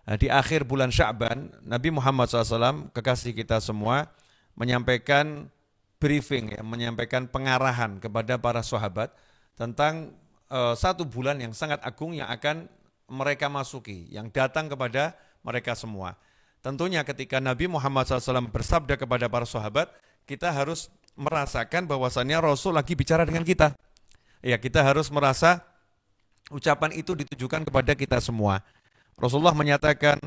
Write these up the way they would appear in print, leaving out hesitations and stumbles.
Nah, di akhir bulan Sya'ban, Nabi Muhammad SAW, kekasih kita semua, menyampaikan briefing, ya, menyampaikan pengarahan kepada para sahabat tentang satu bulan yang sangat agung yang akan mereka masuki, yang datang kepada mereka semua. Tentunya ketika Nabi Muhammad SAW bersabda kepada para sahabat, kita harus merasakan bahwasannya Rasul lagi bicara dengan kita. Ya, kita harus merasa ucapan itu ditujukan kepada kita semua. Rasulullah menyatakan,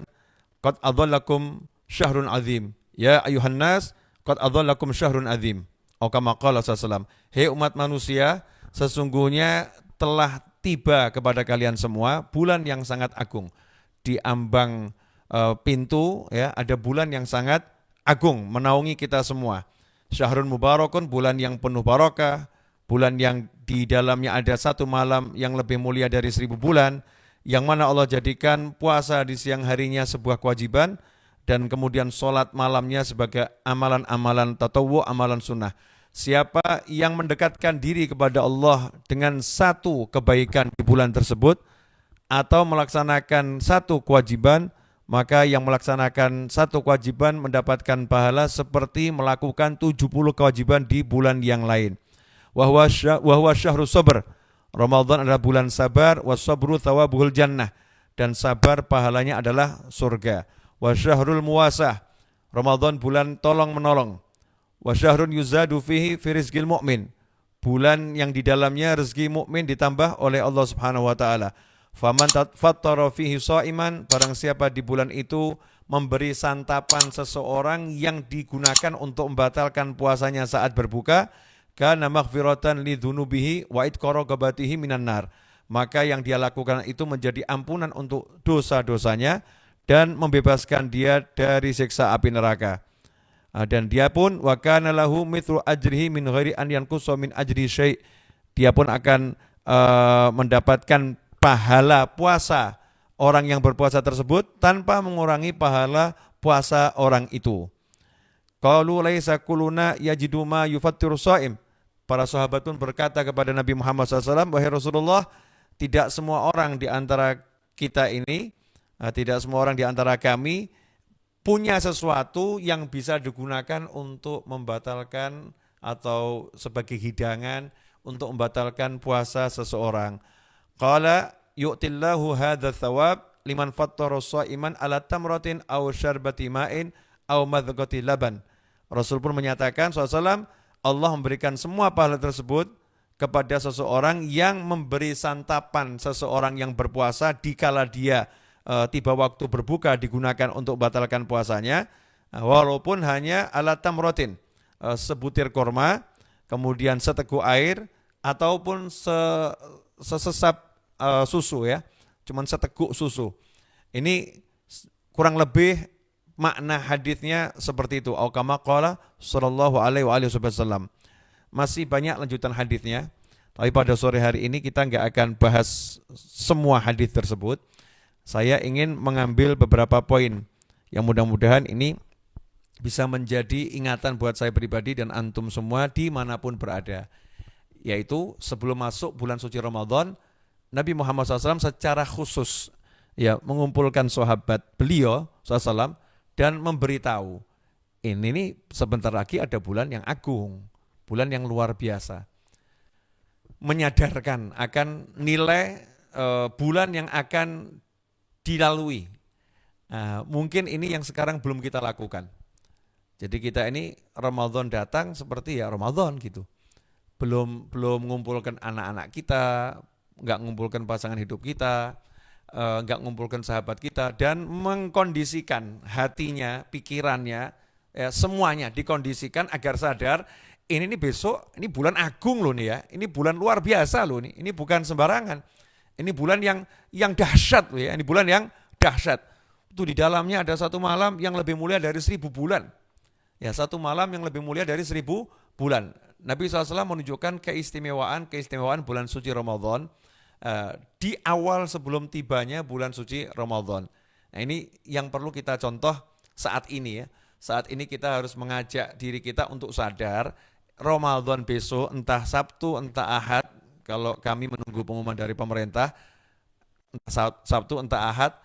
qad adhallakum syahrun azim. Ya ayuhan nas, qad adhallakum syahrun azim. Atau kama qala sallallahu. Hei umat manusia, sesungguhnya telah tiba kepada kalian semua bulan yang sangat agung. Di ambang pintu, ya, ada bulan yang sangat agung menaungi kita semua. Syahrun mubarakun, bulan yang penuh barakah, bulan yang di dalamnya ada satu malam yang lebih mulia dari 1000 bulan, yang mana Allah jadikan puasa di siang harinya sebuah kewajiban, dan kemudian sholat malamnya sebagai amalan-amalan tatawwu, amalan sunnah. Siapa yang mendekatkan diri kepada Allah dengan satu kebaikan di bulan tersebut, atau melaksanakan satu kewajiban, maka yang melaksanakan satu kewajiban mendapatkan pahala seperti melakukan 70 kewajiban di bulan yang lain. Wahwa syahrus sabr. Ramadan adalah bulan sabar, wasabru thawabuhul jannah, dan sabar pahalanya adalah surga. Wa syahrul muwasah. Ramadan bulan tolong menolong. Wa syahrun yuzadu fihi fi rizqil mu'min. Bulan yang di dalamnya rezeki mukmin ditambah oleh Allah Subhanahu wa taala. Faman fattara fihi shaiman, barang siapa di bulan itu memberi santapan seseorang yang digunakan untuk membatalkan puasanya saat berbuka, kana maghfiratan lidzunubihi wa itqara qabatihi minan nar, maka yang dia lakukan itu menjadi ampunan untuk dosa-dosanya dan membebaskan dia dari siksa api neraka. Dan dia pun wa kana lahu mithlu ajrihi min ghairi an yanqusa min ajri syai', dia pun akan mendapatkan pahala puasa orang yang berpuasa tersebut tanpa mengurangi pahala puasa orang itu. Qalu laisa kuluna yajidu ma yufattiru shaim. Para sahabat pun berkata kepada Nabi Muhammad SAW, wahai Rasulullah, tidak semua orang di antara kita ini, tidak semua orang di antara kami punya sesuatu yang bisa digunakan untuk membatalkan atau sebagai hidangan untuk membatalkan puasa seseorang. Qala yu'tillahu hadza thawab liman fattara shaiman ala tamratin aw syarbati ma'in aw madghati laban. Rasul pun menyatakan SAW, Allah memberikan semua pahala tersebut kepada seseorang yang memberi santapan seseorang yang berpuasa dikala dia tiba waktu berbuka digunakan untuk batalkan puasanya, walaupun hanya ala tamratin, sebutir korma, kemudian seteguk air, ataupun sesesap susu, ya, cuman seteguk susu. Ini kurang lebih makna hadisnya seperti itu. Au kama qala sallallahu alaihi wasallam. Masih banyak lanjutan hadisnya, tapi pada sore hari ini kita enggak akan bahas semua hadis tersebut. Saya ingin mengambil beberapa poin yang mudah-mudahan ini bisa menjadi ingatan buat saya pribadi dan antum semua dimanapun berada. Yaitu sebelum masuk bulan suci Ramadan, Nabi Muhammad SAW secara khusus, ya, mengumpulkan sahabat beliau SAW dan memberitahu, ini nih sebentar lagi ada bulan yang agung, bulan yang luar biasa. Menyadarkan akan nilai bulan yang akan dilalui. Mungkin ini yang sekarang belum kita lakukan. Jadi kita ini Ramadan datang seperti ya Ramadan gitu. Belum mengumpulkan anak-anak kita, nggak mengumpulkan pasangan hidup kita, nggak mengumpulkan sahabat kita, dan mengkondisikan hatinya, pikirannya, ya, semuanya dikondisikan agar sadar ini nih besok, ini bulan agung loh nih ya, ini bulan luar biasa loh nih, ini bukan sembarangan, ini bulan yang dahsyat loh ya, ini bulan yang dahsyat. Itu di dalamnya ada satu malam yang lebih mulia dari 1000 bulan, ya, satu malam yang lebih mulia dari 1000 bulan. Nabi SAW menunjukkan keistimewaan bulan suci Ramadan di awal sebelum tibanya bulan suci Ramadan. Nah, ini yang perlu kita contoh saat ini, ya. Saat ini kita harus mengajak diri kita untuk sadar Ramadan besok, entah Sabtu, entah Ahad, kalau kami menunggu pengumuman dari pemerintah, entah Sabtu, entah Ahad,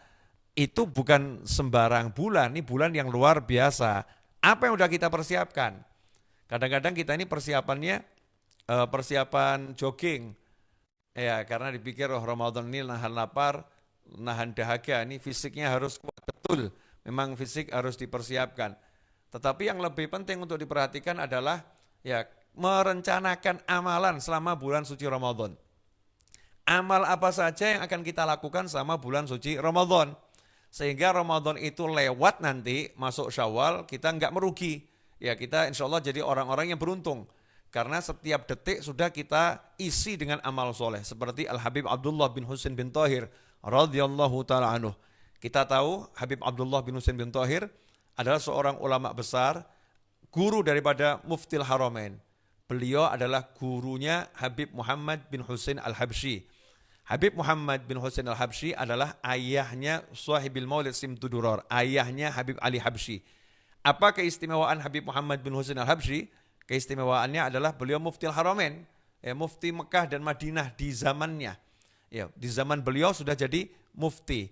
itu bukan sembarang bulan, ini bulan yang luar biasa. Apa yang udah kita persiapkan? Kadang-kadang kita ini persiapannya persiapan jogging, ya karena dipikir Ramadan ini nahan lapar, nahan dahaga, ini fisiknya harus kuat betul. Memang fisik harus dipersiapkan. Tetapi yang lebih penting untuk diperhatikan adalah ya merencanakan amalan selama bulan suci Ramadan. Amal apa saja yang akan kita lakukan selama bulan suci Ramadan. Sehingga Ramadan itu lewat nanti, masuk Syawal, kita nggak merugi. Ya kita insya Allah jadi orang-orang yang beruntung. Karena setiap detik sudah kita isi dengan amal soleh. Seperti Al-Habib Abdullah bin Husain bin Thahir radhiyallahu ta'ala anhu. Kita tahu Habib Abdullah bin Husain bin Thahir adalah seorang ulama besar, guru daripada Muftil Haramain. Beliau adalah gurunya Habib Muhammad bin Husain Al-Habsyi. Habib Muhammad bin Husain Al-Habsyi adalah ayahnya Sahibul Maulid Simtudurar, ayahnya Habib Ali Habsyi. Apa keistimewaan Habib Muhammad bin Husain Al-Habsyi? Keistimewaannya adalah beliau Muftil Haramain, mufti Mekah dan Madinah di zamannya. Ya, di zaman beliau sudah jadi mufti.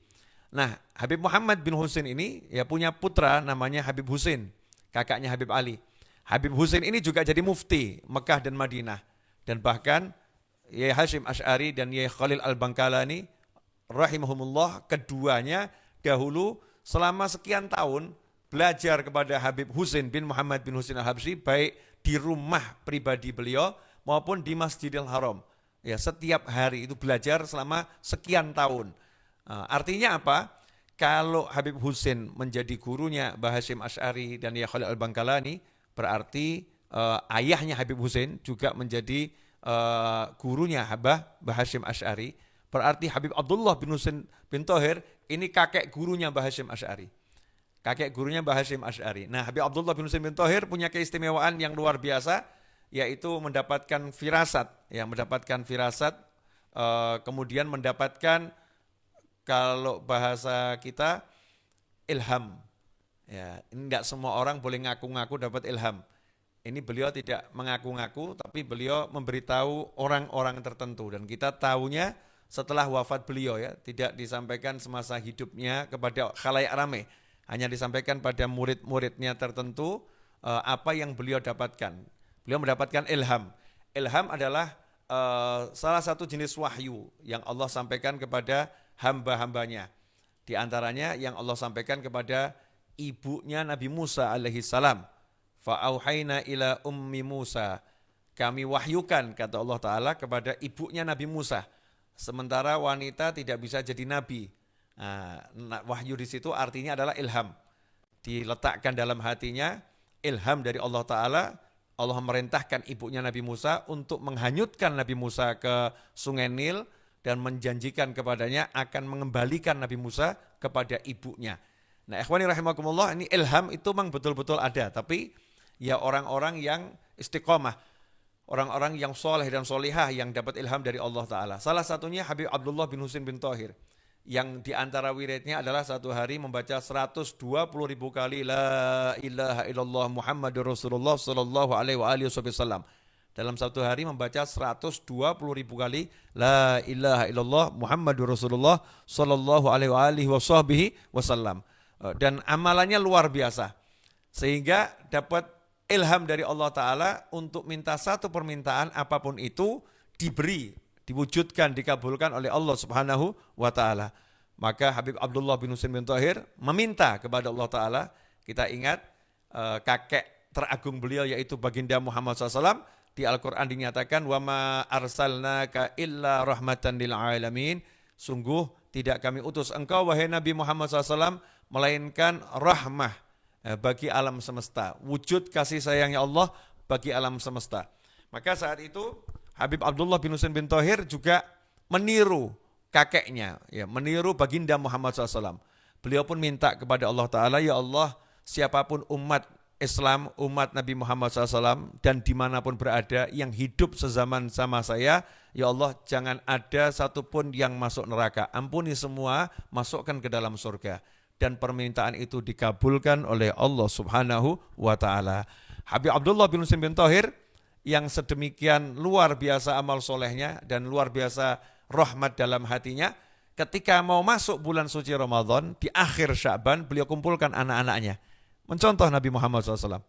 Nah, Habib Muhammad bin Husain ini ya punya putra namanya Habib Husain, kakaknya Habib Ali. Habib Husain ini juga jadi mufti Mekah dan Madinah. Dan bahkan Yai Hashim Asy'ari dan Yai Khalil Al-Bangkalani rahimahumullah, keduanya dahulu selama sekian tahun belajar kepada Habib Husain bin Muhammad bin Husain Al-Habsyi, baik di rumah pribadi beliau maupun di Masjidil Haram. Ya, setiap hari itu belajar selama sekian tahun. Artinya apa? Kalau Habib Husain menjadi gurunya Mbah Hashim Asy'ari dan Yai Khalil Al-Bangkalani, berarti ayahnya Habib Husain juga menjadi gurunya Mbah Hashim Asy'ari. Berarti Habib Abdullah bin Husain bin Thahir ini kakek gurunya Mbah Hashim Asy'ari. Kakek gurunya Mbah Hashim Asy'ari. Nah, Habib Abdullah bin Husain bin Thahir punya keistimewaan yang luar biasa, yaitu mendapatkan firasat, kemudian mendapatkan, kalau bahasa kita, ilham. Ya, ini tidak semua orang boleh ngaku-ngaku dapat ilham. Ini beliau tidak mengaku-ngaku, tapi beliau memberitahu orang-orang tertentu, dan kita tahunya setelah wafat beliau, ya, tidak disampaikan semasa hidupnya kepada khalayak ramai, hanya disampaikan pada murid-muridnya tertentu apa yang beliau dapatkan. Beliau mendapatkan ilham. Ilham adalah salah satu jenis wahyu yang Allah sampaikan kepada hamba-hambanya. Di antaranya yang Allah sampaikan kepada ibunya Nabi Musa alaihi salam. Fa'auhayna ila ummi Musa. Kami wahyukan, kata Allah Ta'ala, kepada ibunya Nabi Musa. Sementara wanita tidak bisa jadi nabi. Wahyu di situ artinya adalah ilham. Diletakkan dalam hatinya, ilham dari Allah Ta'ala. Allah merintahkan ibunya Nabi Musa untuk menghanyutkan Nabi Musa ke sungai Nil dan menjanjikan kepadanya akan mengembalikan Nabi Musa kepada ibunya. Nah, ikhwani rahimakumullah, ini ilham itu memang betul-betul ada, tapi ya orang-orang yang istiqomah, orang-orang yang soleh dan solihah yang dapat ilham dari Allah Ta'ala. Salah satunya Habib Abdullah bin Husain bin Thahir, yang diantara wiridnya adalah satu hari membaca 120.000 kali La ilaha illallah Muhammadur Rasulullah sallallahu alaihi wasallam. Dalam satu hari membaca 120.000 kali La ilaha illallah Muhammadur Rasulullah sallallahu alaihi wasallam. Dan amalannya luar biasa, sehingga dapat ilham dari Allah Ta'ala untuk minta satu permintaan apapun itu diberi, diwujudkan, dikabulkan oleh Allah Subhanahu wa Ta'ala. Maka Habib Abdullah bin Husain bin Thahir meminta kepada Allah Ta'ala. Kita ingat kakek teragung beliau yaitu baginda Muhammad SAW, di Al-Quran dinyatakan wa ma arsalnaka illa rahmatan lil alamin. Sungguh tidak kami utus engkau wahai Nabi Muhammad SAW melainkan rahmah bagi alam semesta, wujud kasih sayangnya Allah bagi alam semesta. Maka saat itu Habib Abdullah bin Husain bin Thahir juga meniru kakeknya, ya, meniru baginda Muhammad SAW. Beliau pun minta kepada Allah Ta'ala, ya Allah, siapapun umat Islam, umat Nabi Muhammad SAW dan dimanapun berada yang hidup sezaman sama saya, ya Allah, jangan ada satupun yang masuk neraka, ampuni semua, masukkan ke dalam surga. Dan permintaan itu dikabulkan oleh Allah Subhanahu wa Ta'ala. Habib Abdullah bin Husain bin Thahir yang sedemikian luar biasa amal solehnya dan luar biasa rahmat dalam hatinya, ketika mau masuk bulan suci Ramadan, di akhir Sya'ban, beliau kumpulkan anak-anaknya. Mencontoh Nabi Muhammad SAW.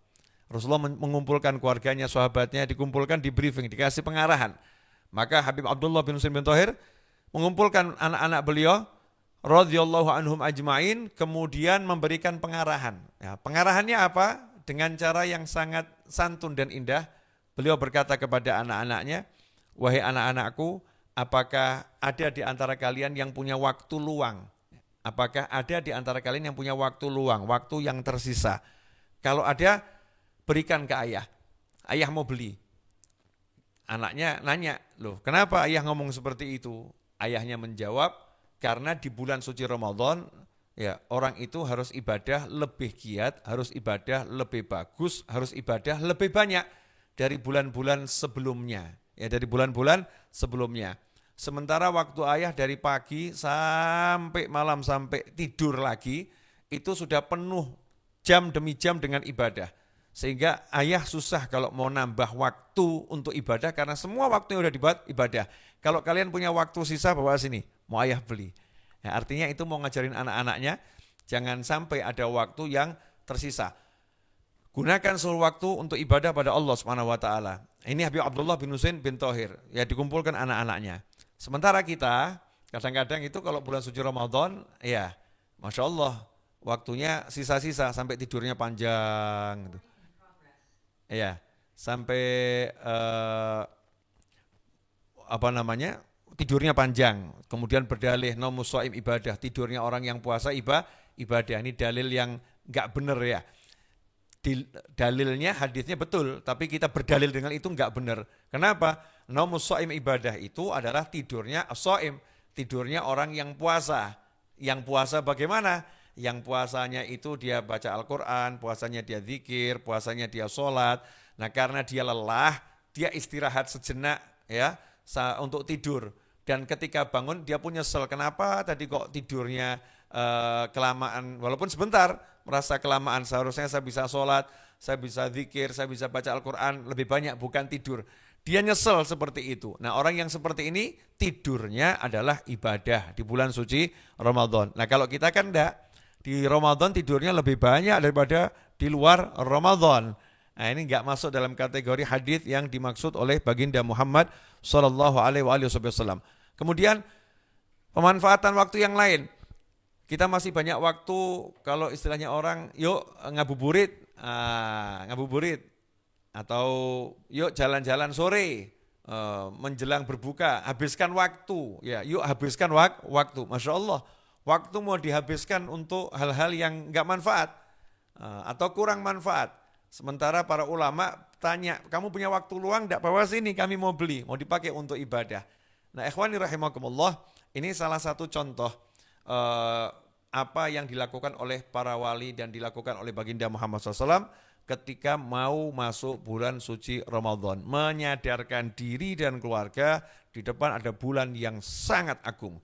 Rasulullah mengumpulkan keluarganya, sahabatnya, dikumpulkan, di briefing, dikasih pengarahan. Maka Habib Abdullah bin Husain bin Thohir mengumpulkan anak-anak beliau, radhiyallahu anhum ajma'in, kemudian memberikan pengarahan. Ya, pengarahannya apa? Dengan cara yang sangat santun dan indah, beliau berkata kepada anak-anaknya, wahai anak-anakku, apakah ada di antara kalian yang punya waktu luang? Apakah ada di antara kalian yang punya waktu luang, waktu yang tersisa? Kalau ada, berikan ke ayah. Ayah mau beli. Anaknya nanya, loh kenapa ayah ngomong seperti itu? Ayahnya menjawab, karena di bulan suci Ramadan, ya orang itu harus ibadah lebih giat, harus ibadah lebih bagus, harus ibadah lebih banyak dari bulan-bulan sebelumnya. Ya, dari bulan-bulan sebelumnya. Sementara waktu ayah dari pagi sampai malam sampai tidur lagi, itu sudah penuh jam demi jam dengan ibadah. Sehingga ayah susah kalau mau nambah waktu untuk ibadah karena semua waktunya udah dibuat ibadah. Kalau kalian punya waktu sisa, bawa sini, mau ayah beli. Ya, artinya itu mau ngajarin anak-anaknya, jangan sampai ada waktu yang tersisa. Gunakan seluruh waktu untuk ibadah pada Allah SWT. Ini Habib Abdullah bin Husain bin Thohir, ya dikumpulkan anak-anaknya. Sementara kita, kadang-kadang itu kalau bulan suci Ramadan, ya Masya Allah, waktunya sisa-sisa sampai tidurnya panjang. Gitu. Ya, sampai tidurnya panjang. Kemudian berdalih nomus shaim ibadah, tidurnya orang yang puasa ibadah. Ini dalil yang nggak benar ya. Dalilnya hadisnya betul, tapi kita berdalil dengan itu nggak benar. Kenapa? Nomus shaim ibadah itu adalah tidurnya shaim, tidurnya orang yang puasa. Yang puasa bagaimana? Yang puasanya itu dia baca Al-Quran, puasanya dia zikir, puasanya dia sholat. Nah karena dia lelah, dia istirahat sejenak ya untuk tidur. Dan ketika bangun dia pun nyesel, kenapa tadi kok tidurnya kelamaan, walaupun sebentar, merasa kelamaan, seharusnya saya bisa sholat, saya bisa zikir, saya bisa baca Al-Quran, lebih banyak bukan tidur. Dia nyesel seperti itu. Nah orang yang seperti ini tidurnya adalah ibadah di bulan suci Ramadan. Nah kalau kita kan enggak, di Ramadan tidurnya lebih banyak daripada di luar Ramadan. Nah ini enggak masuk dalam kategori hadis yang dimaksud oleh baginda Muhammad SAW. Kemudian pemanfaatan waktu yang lain. Kita masih banyak waktu, kalau istilahnya orang, yuk ngabuburit, atau yuk jalan-jalan sore, menjelang berbuka, habiskan waktu, ya yuk habiskan waktu. Masya Allah, waktu mau dihabiskan untuk hal-hal yang nggak manfaat, atau kurang manfaat. Sementara para ulama tanya, kamu punya waktu luang enggak? Bawa sini, kami mau beli, mau dipakai untuk ibadah. Nah ikhwani rahimakumullah, ini salah satu contoh apa yang dilakukan oleh para wali dan dilakukan oleh baginda Muhammad SAW ketika mau masuk bulan suci Ramadan. Menyadarkan diri dan keluarga di depan ada bulan yang sangat agung.